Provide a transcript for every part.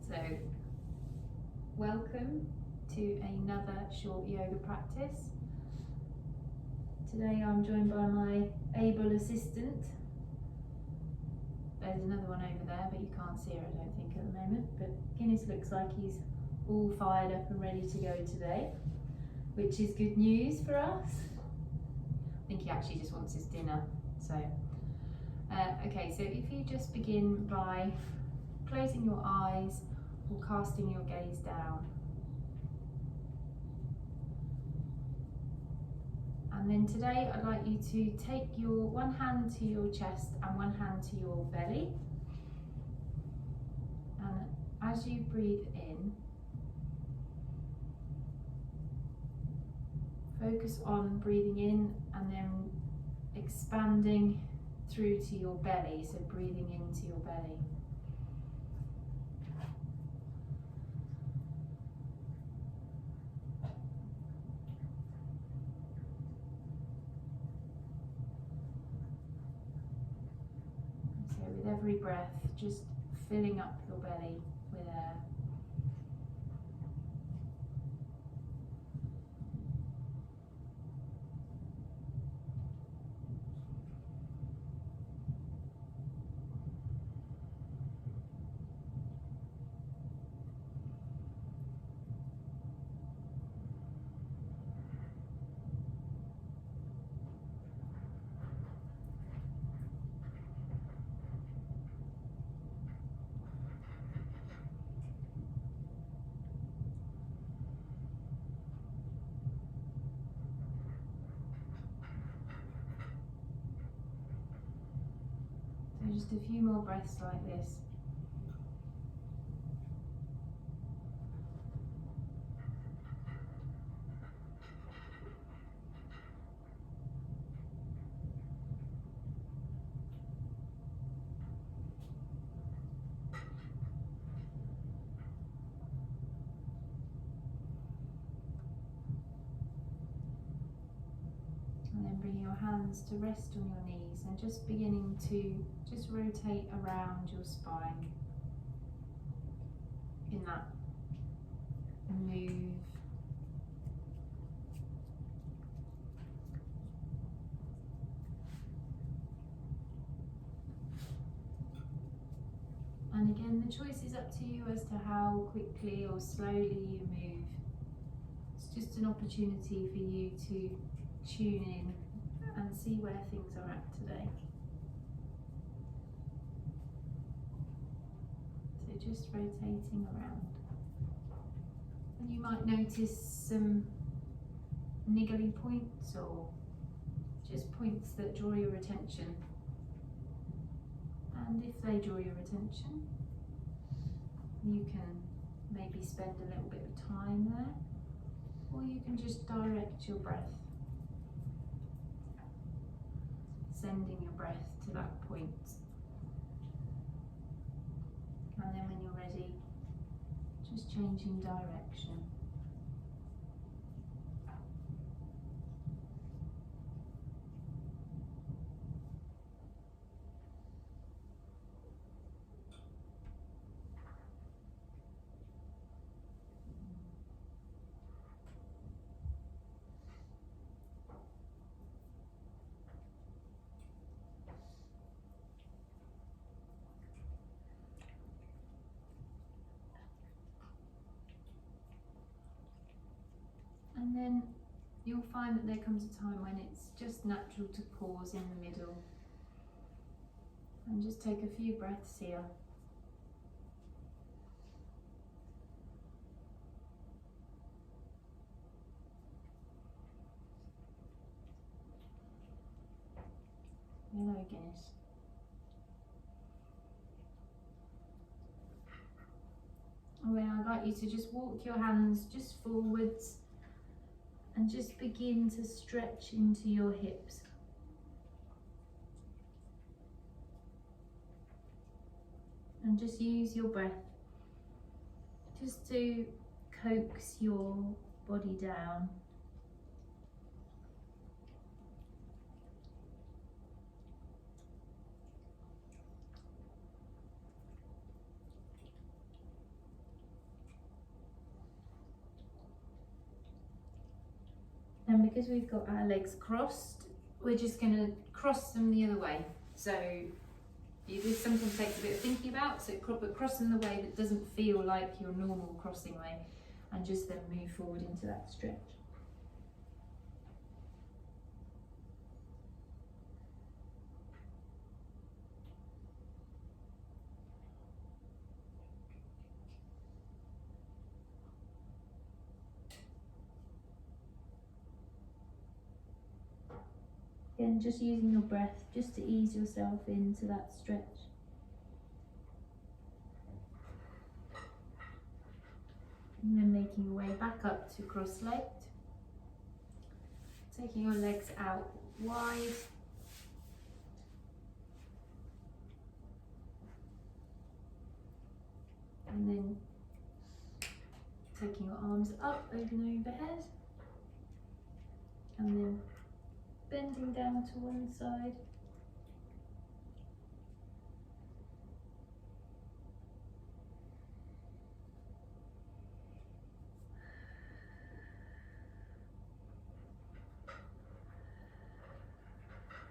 So, welcome to another short yoga practice. Today I'm joined by my able assistant. There's another one over there, but you can't see her, I don't think, at the moment. But Guinness looks like he's all fired up and ready to go today, which is good news for us. I think he actually just wants his dinner. So, okay, so if you just begin by closing your eyes or casting your gaze down. And then today I'd like you to take your one hand to your chest and one hand to your belly. And as you breathe in, focus on breathing in and then expanding through to your belly, so breathing into your belly. So with every breath, just filling up your belly with air. So just a few more breaths like this. And then bring your hands to rest on your knees and just beginning to just rotate around your spine in that move. And again, the choice is up to you as to how quickly or slowly you move. It's just an opportunity for you to tune in and see where things are at today. So just rotating around. And you might notice some niggly points or just points that draw your attention. And if they draw your attention, you can maybe spend a little bit of time there, or you can just direct your breath, sending your breath to that point. And then when you're ready, just changing direction. And then you'll find that there comes a time when it's just natural to pause in the middle and just take a few breaths here. Hello, Guinness. And then I'd like you to just walk your hands just forwards and just begin to stretch into your hips. And just use your breath just to coax your body down. because we've got our legs crossed, we're just going to cross them the other way. So this sometimes takes a bit of thinking about, so cross them the way that doesn't feel like your normal crossing way, and just then move forward into that stretch. Again, just using your breath just to ease yourself into that stretch. And then making your way back up to cross-legged. Taking your legs out wide. And then taking your arms up over and overhead. And then bending down to one side.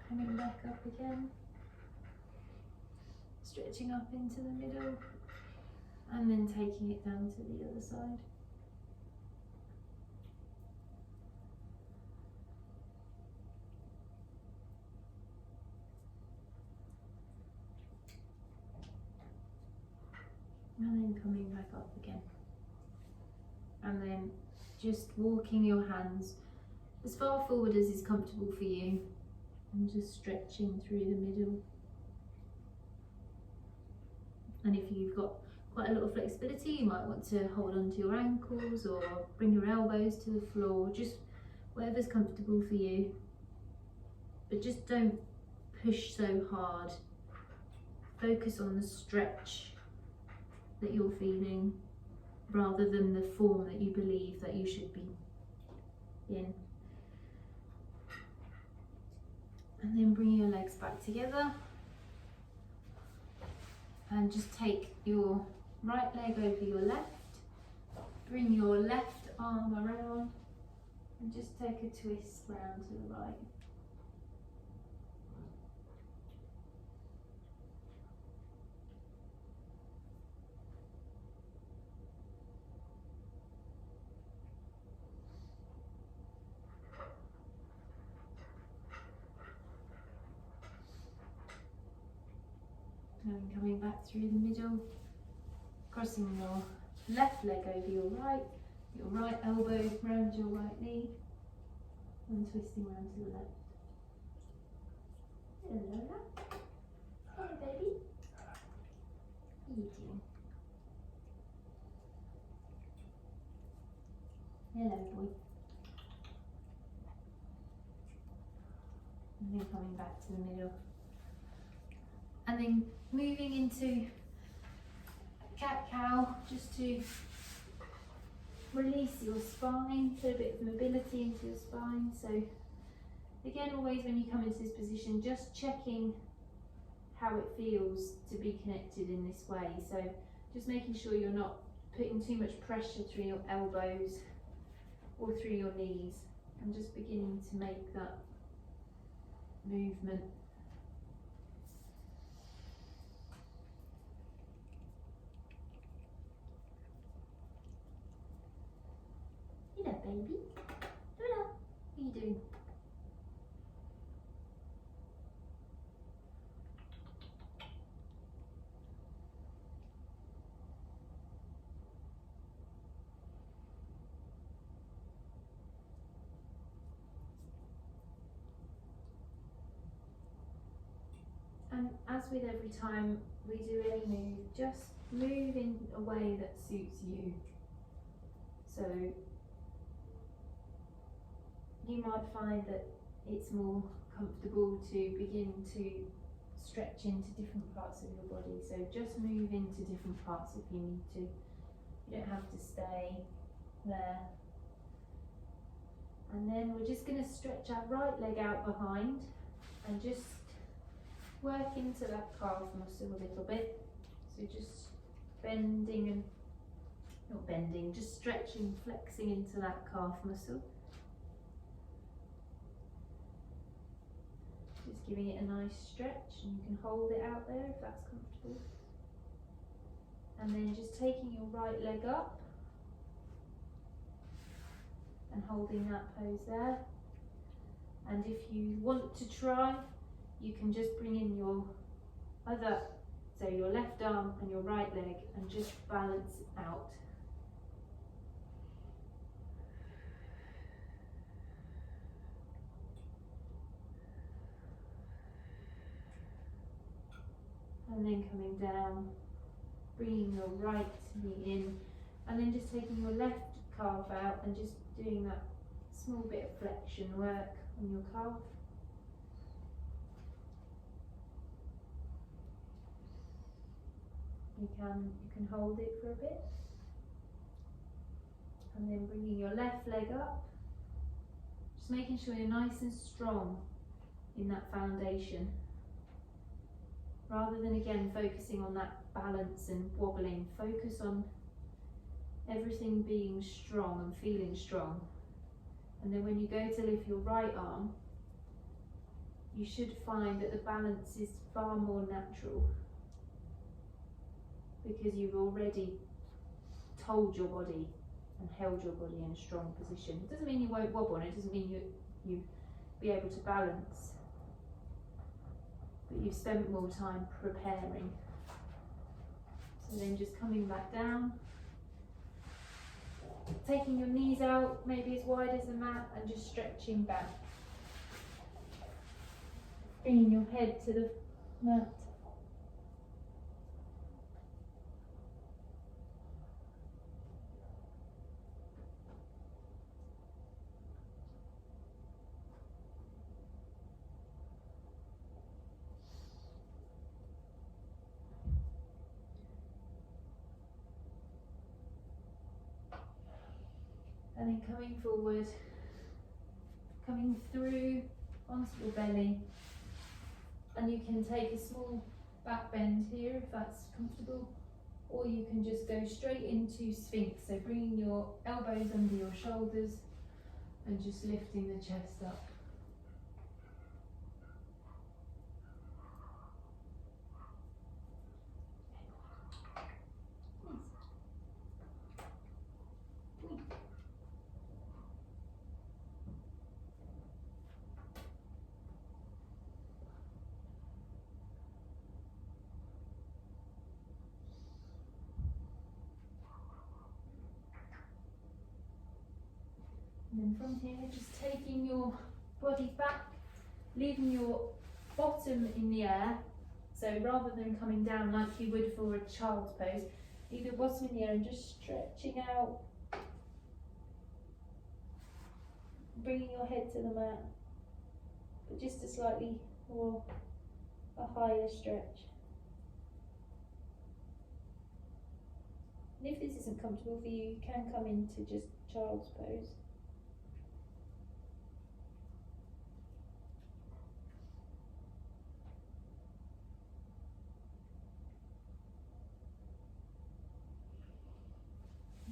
Coming back up again. Stretching up into the middle. And then taking it down to the other side. And then coming back up again. And then just walking your hands as far forward as is comfortable for you, and just stretching through the middle. And if you've got quite a lot of flexibility, you might want to hold on to your ankles or bring your elbows to the floor, just whatever's comfortable for you. But just don't push so hard. Focus on the stretch that you're feeling rather than the form that you believe that you should be in. And then bring your legs back together and just take your right leg over your left, bring your left arm around and just take a twist round to the right. And coming back through the middle, crossing your left leg over your right elbow round your right knee, and twisting round to the left. Hello, Lola. Hello, baby. What are you doing? Hello, boy. And then coming back to the middle. And then moving into cat-cow, just to release your spine, put a bit of mobility into your spine. So again, always when you come into this position, just checking how it feels to be connected in this way. So just making sure you're not putting too much pressure through your elbows or through your knees, and just beginning to make that movement. Hello, baby. Lola, what are you doing? And as with every time we do any move, just move in a way that suits you. So you might find that it's more comfortable to begin to stretch into different parts of your body. So just move into different parts if you need to. You don't have to stay there. And then we're just going to stretch our right leg out behind and just work into that calf muscle a little bit. So just bending and, not bending, just stretching, flexing into that calf muscle. Just giving it a nice stretch, and you can hold it out there if that's comfortable. And then just taking your right leg up and holding that pose there. And if you want to try, you can just bring in your so your left arm and your right leg, and just balance out. And then coming down, bringing your right knee in, and then just taking your left calf out and just doing that small bit of flexion work on your calf. You can hold it for a bit, and then bringing your left leg up, just making sure you're nice and strong in that foundation, rather than again focusing on that balance and wobbling. Focus on everything being strong and feeling strong. And then when you go to lift your right arm, you should find that the balance is far more natural, because you've already told your body and held your body in a strong position. It doesn't mean you won't wobble, and it doesn't mean you be able to balance, but you've spent more time preparing. So then just coming back down, taking your knees out maybe as wide as the mat, and just stretching back, bringing your head to the mat. And then coming forward, coming through onto your belly, and you can take a small back bend here if that's comfortable, or you can just go straight into Sphinx, so bringing your elbows under your shoulders and just lifting the chest up. And then from here, just taking your body back, leaving your bottom in the air. So rather than coming down like you would for a child's pose, leave your bottom in the air and just stretching out. Bringing your head to the mat, but just a slightly more, a higher stretch. And if this isn't comfortable for you, you can come into just child's pose.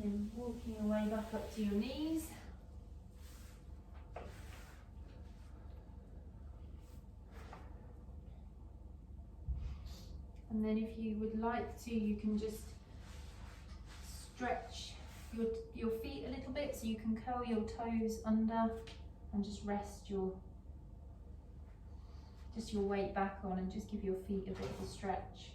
Then walking your way back up to your knees. And then if you would like to, you can just stretch your feet a little bit, so you can curl your toes under and just rest your weight back on, and just give your feet a bit of a stretch.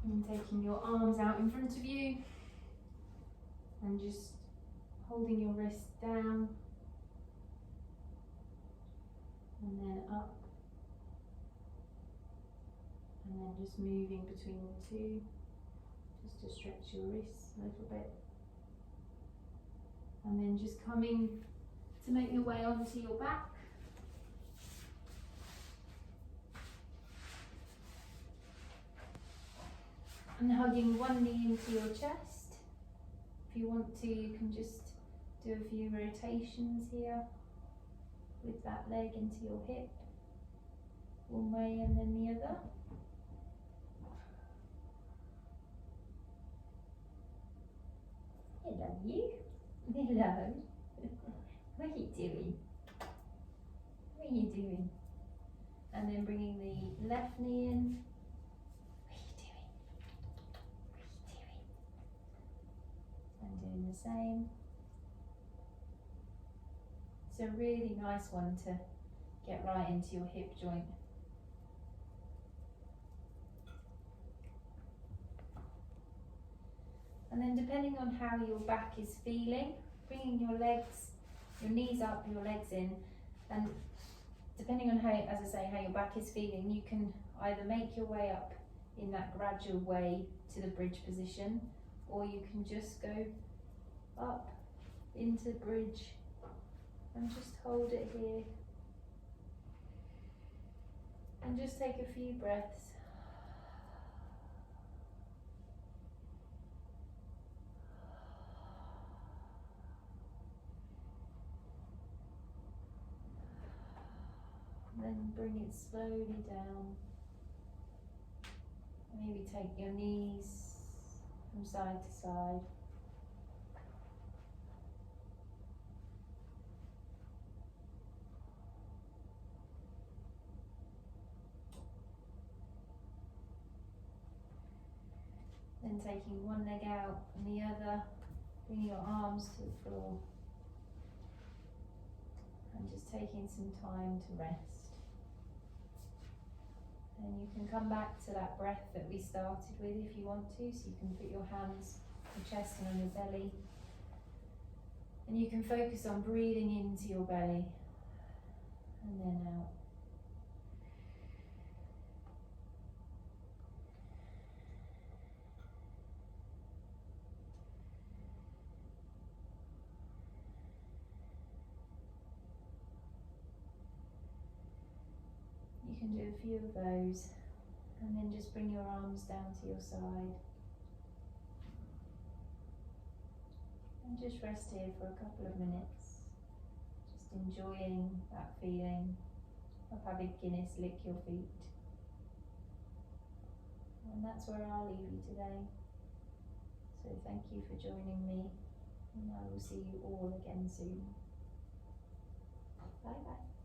And taking your arms out in front of you and just holding your wrists down, and then up, and then just moving between the two, just to stretch your wrists a little bit, and then just coming to make your way onto your back. And hugging one knee into your chest. If you want to, you can just do a few rotations here with that leg into your hip, one way and then the other. Hello you. Hello. What are you doing? What are you doing? And then bringing the left knee in. What are you doing? What are you doing? And doing the same. It's a really nice one to get right into your hip joint. And then depending on how your back is feeling, bringing your legs, your knees up, your legs in, and depending on how, as I say, how your back is feeling, you can either make your way up in that gradual way to the bridge position, or you can just go up into bridge and just hold it here. And just take a few breaths. Then bring it slowly down. Maybe take your knees from side to side. Then taking one leg out and the other, bring your arms to the floor. And just taking some time to rest. And you can come back to that breath that we started with if you want to, so you can put your hands on your chest and on your belly. And you can focus on breathing into your belly and then out. You can do a few of those and then just bring your arms down to your side. And just rest here for a couple of minutes, just enjoying that feeling of having Guinness lick your feet. And that's where I'll leave you today. So thank you for joining me, and I will see you all again soon. Bye bye.